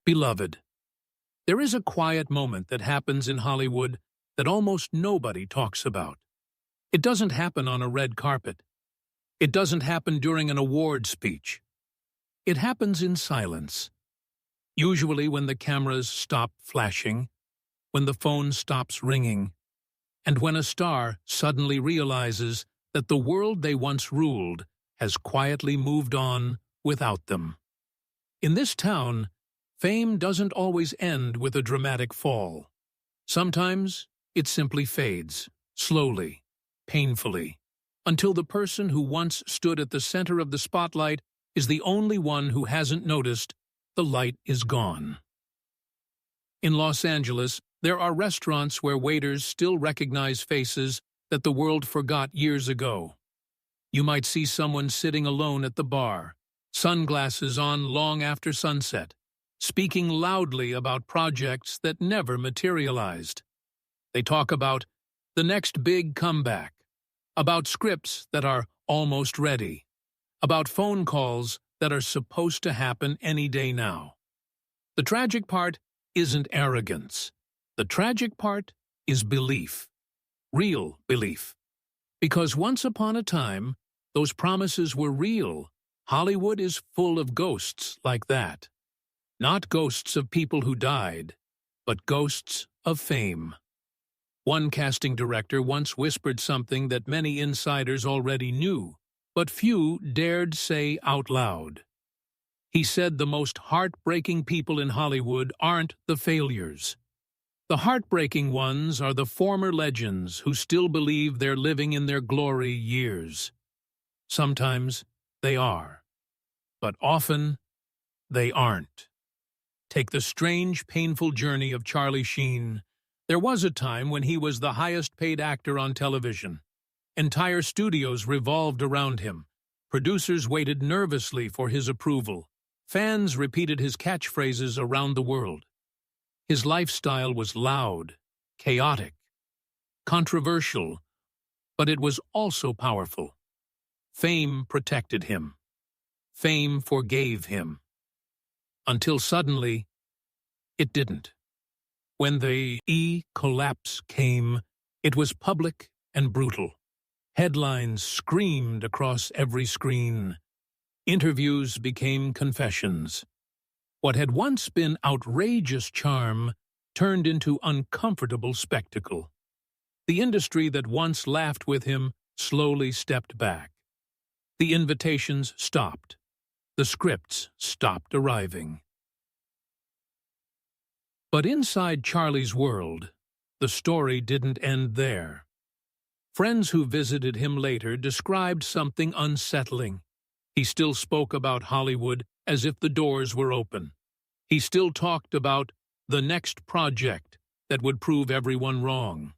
Beloved, there is a quiet moment that happens in Hollywood that almost nobody talks about. It doesn't happen on a red carpet. It doesn't happen during an award speech. It happens in silence. Usually when the cameras stop flashing, when the phone stops ringing, and when a star suddenly realizes that the world they once ruled has quietly moved on without them. In this town, fame doesn't always end with a dramatic fall. Sometimes it simply fades, slowly, painfully, until the person who once stood at the center of the spotlight is the only one who hasn't noticed the light is gone. In Los Angeles, there are restaurants where waiters still recognize faces that the world forgot years ago. You might see someone sitting alone at the bar, sunglasses on long after sunset, speaking loudly about projects that never materialized. They talk about the next big comeback, about scripts that are almost ready, about phone calls that are supposed to happen any day now. The tragic part isn't arrogance. The tragic part is belief, real belief. Because once upon a time, those promises were real. Hollywood is full of ghosts like that. Not ghosts of people who died, but ghosts of fame. One casting director once whispered something that many insiders already knew, but few dared say out loud. He said the most heartbreaking people in Hollywood aren't the failures. The heartbreaking ones are the former legends who still believe they're living in their glory years. Sometimes they are, but often they aren't. Take the strange, painful journey of Charlie Sheen. There was a time when he was the highest-paid actor on television. Entire studios revolved around him. Producers waited nervously for his approval. Fans repeated his catchphrases around the world. His lifestyle was loud, chaotic, controversial, but it was also powerful. Fame protected him. Fame forgave him. Until suddenly, it didn't. When the collapse came, it was public and brutal. Headlines screamed across every screen. Interviews became confessions. What had once been outrageous charm turned into uncomfortable spectacle. The industry that once laughed with him slowly stepped back. The invitations stopped. The scripts stopped arriving. But inside Charlie's world, the story didn't end there. Friends who visited him later described something unsettling. He still spoke about Hollywood as if the doors were open. He still talked about the next project that would prove everyone wrong.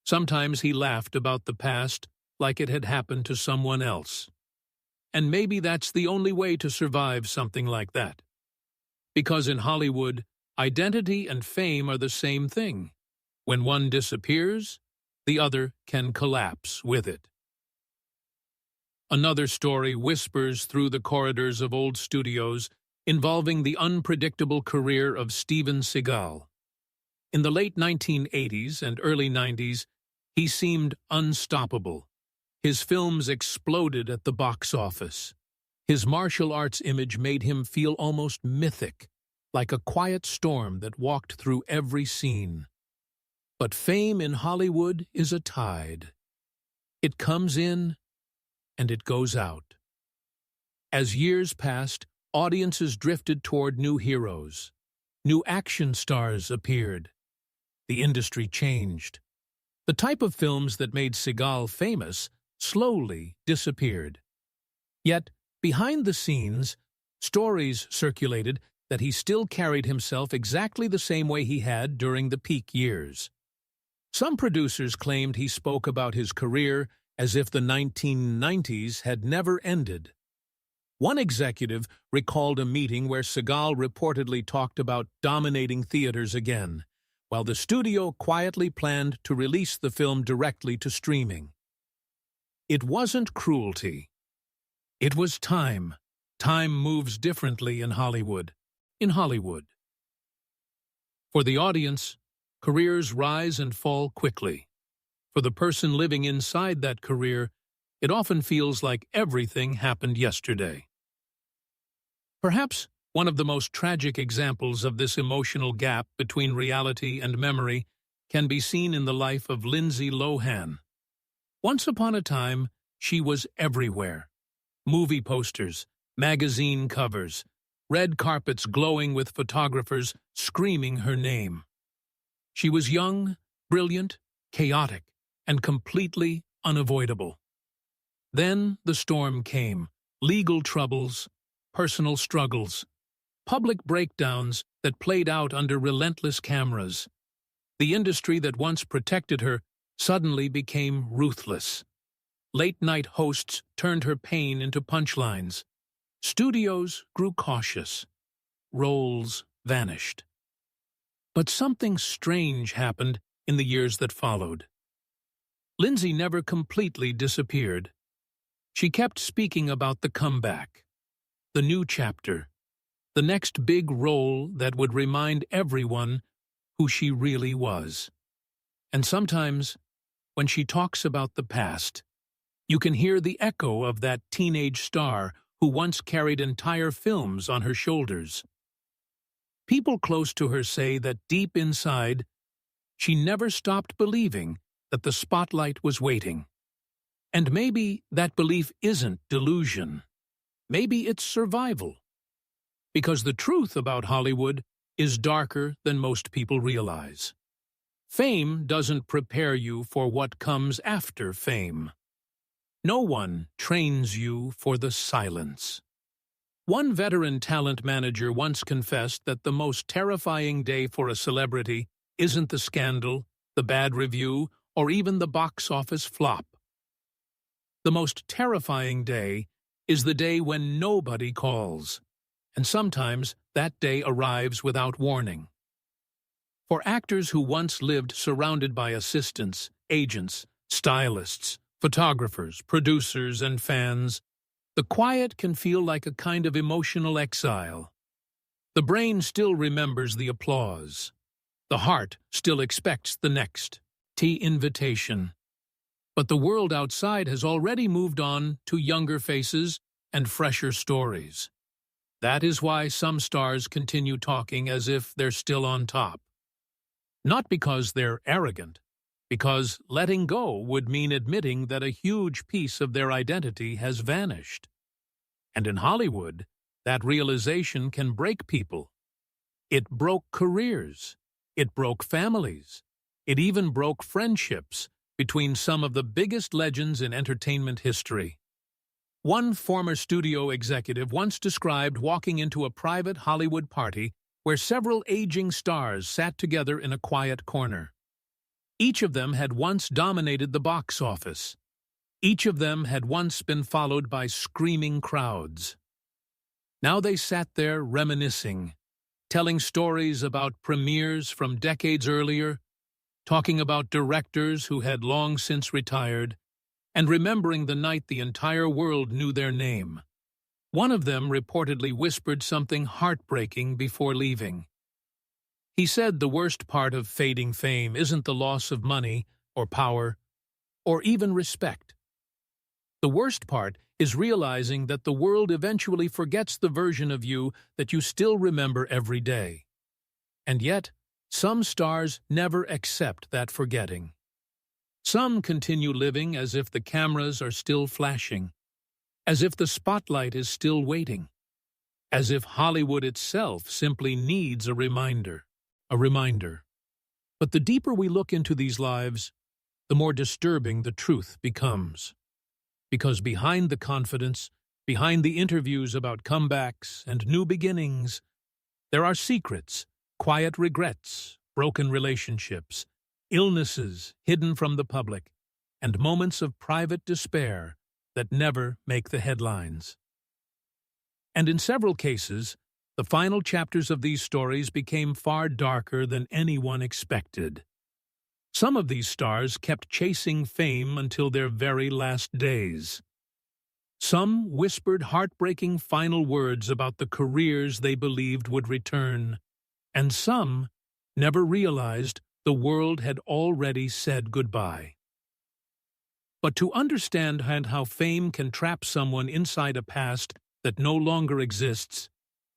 Sometimes he laughed about the past like it had happened to someone else. And maybe that's the only way to survive something like that. Because in Hollywood, identity and fame are the same thing. When one disappears, the other can collapse with it. Another story whispers through the corridors of old studios, involving the unpredictable career of Steven Seagal. In the late 1980s and early 90s, he seemed unstoppable. His films exploded at the box office. His martial arts image made him feel almost mythic, like a quiet storm that walked through every scene. But fame in Hollywood is a tide. It comes in and it goes out. As years passed, audiences drifted toward new heroes. New action stars appeared. The industry changed. The type of films that made Seagal famous slowly disappeared. Yet, behind the scenes, stories circulated that he still carried himself exactly the same way he had during the peak years. Some producers claimed he spoke about his career as if the 1990s had never ended. One executive recalled a meeting where Seagal reportedly talked about dominating theaters again, while the studio quietly planned to release the film directly to streaming. It wasn't cruelty. It was time. Time moves differently in Hollywood. For the audience, careers rise and fall quickly. For the person living inside that career, it often feels like everything happened yesterday. Perhaps one of the most tragic examples of this emotional gap between reality and memory can be seen in the life of Lindsay Lohan. Once upon a time, she was everywhere. Movie posters, magazine covers, red carpets glowing with photographers screaming her name. She was young, brilliant, chaotic, and completely unavoidable. Then the storm came, legal troubles, personal struggles, public breakdowns that played out under relentless cameras. The industry that once protected her suddenly became ruthless. Late-night hosts turned her pain into punchlines. Studios grew cautious. Roles vanished. But something strange happened in the years that followed. Lindsay never completely disappeared. She kept speaking about the comeback, the new chapter, the next big role that would remind everyone who she really was. And sometimes, when she talks about the past, you can hear the echo of that teenage star who once carried entire films on her shoulders. People close to her say that deep inside, she never stopped believing that the spotlight was waiting. And maybe that belief isn't delusion. Maybe it's survival. Because the truth about Hollywood is darker than most people realize. Fame doesn't prepare you for what comes after fame. No one trains you for the silence. One veteran talent manager once confessed that the most terrifying day for a celebrity isn't the scandal, the bad review, or even the box office flop. The most terrifying day is the day when nobody calls, and sometimes that day arrives without warning. For actors who once lived surrounded by assistants, agents, stylists, photographers, producers, and fans, the quiet can feel like a kind of emotional exile. The brain still remembers the applause. The heart still expects the next invitation. But the world outside has already moved on to younger faces and fresher stories. That is why some stars continue talking as if they're still on top. Not because they're arrogant, because letting go would mean admitting that a huge piece of their identity has vanished. And in Hollywood, that realization can break people. It broke careers. It broke families. It even broke friendships between some of the biggest legends in entertainment history. One former studio executive once described walking into a private Hollywood party where several aging stars sat together in a quiet corner. Each of them had once dominated the box office. Each of them had once been followed by screaming crowds. Now they sat there reminiscing, telling stories about premieres from decades earlier, talking about directors who had long since retired, and remembering the night the entire world knew their name. One of them reportedly whispered something heartbreaking before leaving. He said the worst part of fading fame isn't the loss of money or power or even respect. The worst part is realizing that the world eventually forgets the version of you that you still remember every day. And yet, some stars never accept that forgetting. Some continue living as if the cameras are still flashing, as if the spotlight is still waiting, as if Hollywood itself simply needs a reminder. But the deeper we look into these lives, the more disturbing the truth becomes. Because behind the confidence, behind the interviews about comebacks and new beginnings, there are secrets, quiet regrets, broken relationships, illnesses hidden from the public, and moments of private despair that never make the headlines. And in several cases, the final chapters of these stories became far darker than anyone expected. Some of these stars kept chasing fame until their very last days. Some whispered heartbreaking final words about the careers they believed would return, and some never realized the world had already said goodbye. But to understand how fame can trap someone inside a past that no longer exists,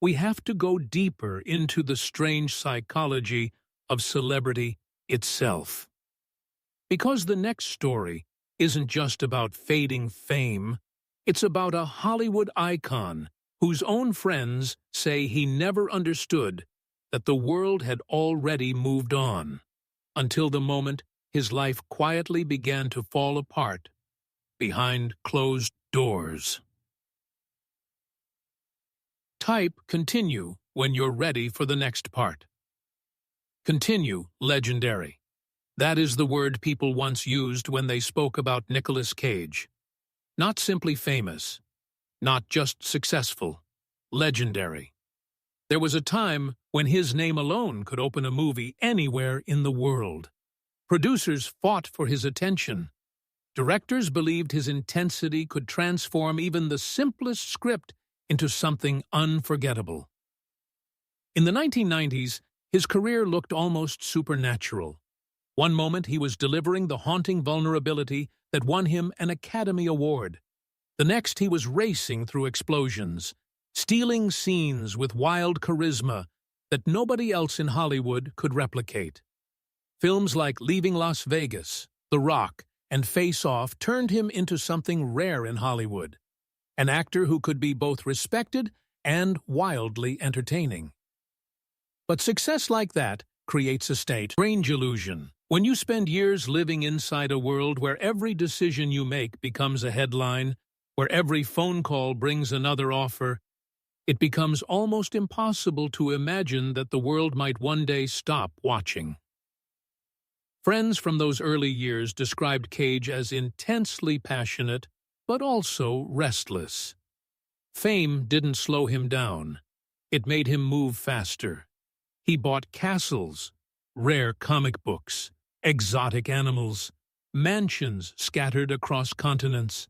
we have to go deeper into the strange psychology of celebrity itself. Because the next story isn't just about fading fame, it's about a Hollywood icon whose own friends say he never understood that the world had already moved on, until the moment his life quietly began to fall apart behind closed doors. Type continue when you're ready for the next part. Continue, legendary. That is the word people once used when they spoke about Nicolas Cage. Not simply famous, not just successful, legendary. There was a time when his name alone could open a movie anywhere in the world. Producers fought for his attention. Directors believed his intensity could transform even the simplest script into something unforgettable. In the 1990s, his career looked almost supernatural. One moment he was delivering the haunting vulnerability that won him an Academy Award. The next he was racing through explosions, stealing scenes with wild charisma that nobody else in Hollywood could replicate. Films like Leaving Las Vegas, The Rock, and Face Off turned him into something rare in Hollywood, an actor who could be both respected and wildly entertaining. But success like that creates a strange illusion. When you spend years living inside a world where every decision you make becomes a headline, where every phone call brings another offer, it becomes almost impossible to imagine that the world might one day stop watching. Friends from those early years described Cage as intensely passionate, but also restless. Fame didn't slow him down. It made him move faster. He bought castles, rare comic books, exotic animals, mansions scattered across continents.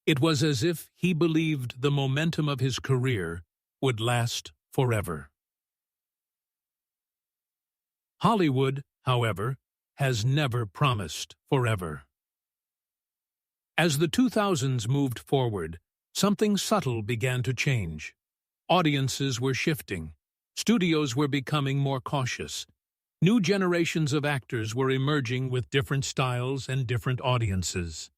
It was as if he believed the momentum of his career would last forever. Hollywood, however, has never promised forever. As the 2000s moved forward, something subtle began to change. Audiences were shifting. Studios were becoming more cautious. New generations of actors were emerging with different styles and different audiences.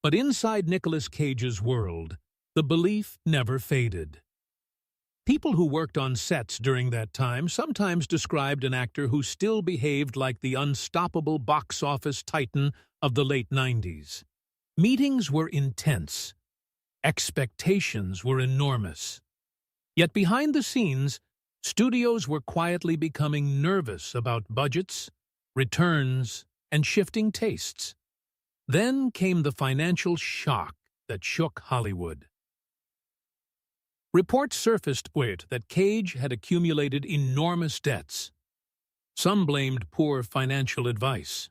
But inside Nicolas Cage's world, the belief never faded. People who worked on sets during that time sometimes described an actor who still behaved like the unstoppable box office titan of the late 90s. Meetings were intense. Expectations were enormous. Yet behind the scenes, studios were quietly becoming nervous about budgets, returns, and shifting tastes. Then came the financial shock that shook Hollywood. Reports surfaced that Cage had accumulated enormous debts. Some blamed poor financial advice.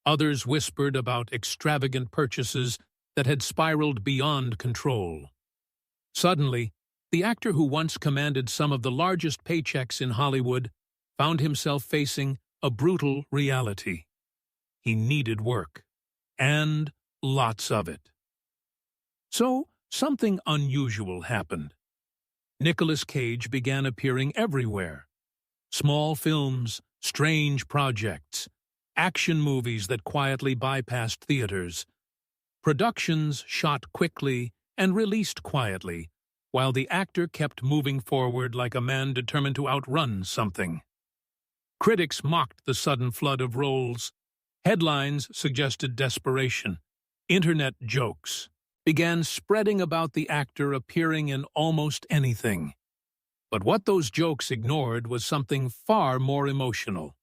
Others whispered about extravagant purchases that had spiraled beyond control. Suddenly, the actor who once commanded some of the largest paychecks in Hollywood found himself facing a brutal reality. He needed work, and lots of it. So, something unusual happened. Nicolas Cage began appearing everywhere. Small films, strange projects, action movies that quietly bypassed theaters. Productions shot quickly and released quietly, while the actor kept moving forward like a man determined to outrun something. Critics mocked the sudden flood of roles. Headlines suggested desperation. Internet jokes began spreading about the actor appearing in almost anything. But what those jokes ignored was something far more emotional.